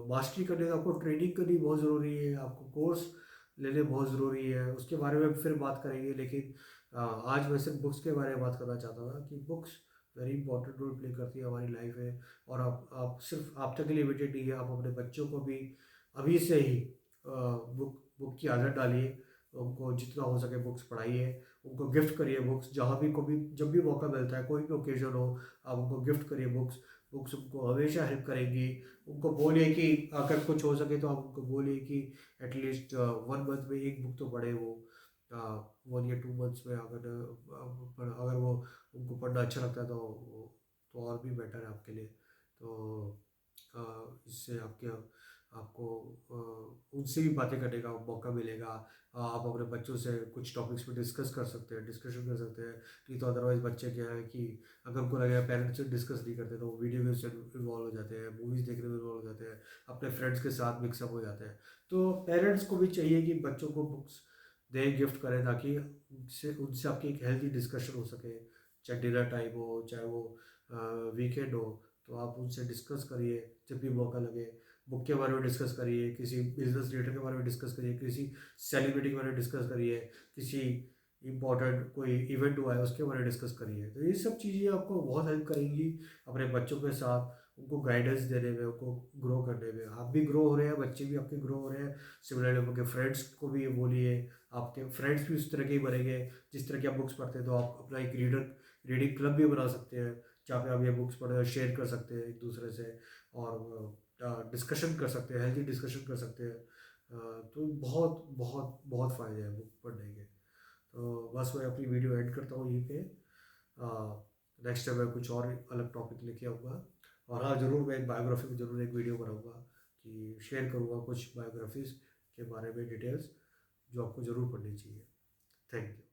Speaker 1: मास्टरी करने का आपको ट्रेनिंग करनी बहुत ज़रूरी है, आपको कोर्स लेने बहुत ज़रूरी है, उसके बारे में फिर बात करेंगे। लेकिन आज मैं सिर्फ बुक्स के बारे में बात करना चाहता था कि books very important role play करती है हमारी लाइफ में। और आप सिर्फ आप तक लिमिटेड नहीं है, आप अपने बच्चों को भी अभी से ही बुक की आदत डालिए, उनको जितना हो सके बुक्स पढ़ाइए, उनको गिफ्ट करिए बुक्स, जहाँ भी कभी जब भी मौका मिलता है, कोई भी ओकेजन हो, आप उनको गिफ्ट करिए बुक्स। बुक्स उनको हमेशा हेल्प करेंगी। उनको बोलिए कि अगर कुछ हो सके तो आप उनको बोलिए कि एटलीस्ट 1 मंथ में एक बुक तो पढ़े वो, 1 या 2 मंथ्स में। अगर वो उनको पढ़ना अच्छा लगता है तो और भी बेटर है आपके लिए। तो इससे आपको उनसे भी बातें करने का मौका मिलेगा। आप अपने बच्चों से कुछ टॉपिक्स पे डिस्कशन कर सकते हैं। नहीं तो अदरवाइज बच्चे क्या है कि अगर उनको लगेगा पेरेंट्स से डिस्कस नहीं करते, तो वो वीडियो गेम्स से इन्वॉल्व हो जाते हैं, मूवीज़ देखने में इन्वॉल्व हो जाते हैं, अपने फ्रेंड्स के साथ मिक्सअप हो जाते हैं। तो पेरेंट्स को भी चाहिए कि बच्चों को बुक्स दें, गिफ्ट करें, ताकि उनसे उनसे आपकी एक हेल्थी डिस्कशन हो सके। चाहे डिनर टाइम हो, चाहे वो वीकेंड हो, तो आप उनसे डिस्कस करिए जब भी मौका लगे। बुक के बारे में डिस्कस करिए, किसी बिजनेस लीडर के बारे में डिस्कस करिए, किसी सेलिब्रिटी के बारे में डिस्कस करिए, किसी इम्पोर्टेंट कोई इवेंट हुआ है उसके बारे में डिस्कस करिए। तो ये सब चीज़ें आपको बहुत हेल्प करेंगी अपने बच्चों के साथ, उनको गाइडेंस देने में, उनको ग्रो करने में। आप भी ग्रो हो रहे हैं, बच्चे भी आपके ग्रो हो रहे हैं। सिमिलरली आपके फ्रेंड्स को भी ये बोलिए, आपके फ्रेंड्स भी उस तरह के ही बनेंगे जिस तरह की आप बुक्स पढ़ते हैं। तो आप अपना एक रीडिंग क्लब भी बना सकते हैं, जहाँ पे आप ये बुक्स पढ़ शेयर कर सकते हैं एक दूसरे से। और डिस्कशन कर सकते हैं, हेल्दी डिस्कशन कर सकते हैं। तो बहुत बहुत बहुत फ़ायदे हैं बुक पढ़ने के। तो बस मैं अपनी वीडियो एंड करता हूँ यहीं पे। नेक्स्ट टाइम मैं कुछ और अलग टॉपिक लेके आऊँगा। और हाँ, ज़रूर मैं एक बायोग्राफी में ज़रूर एक वीडियो बनाऊँगा कि शेयर करूँगा कुछ बायोग्राफीज़ के बारे में डिटेल्स जो आपको ज़रूर पढ़नी चाहिए। Thank you.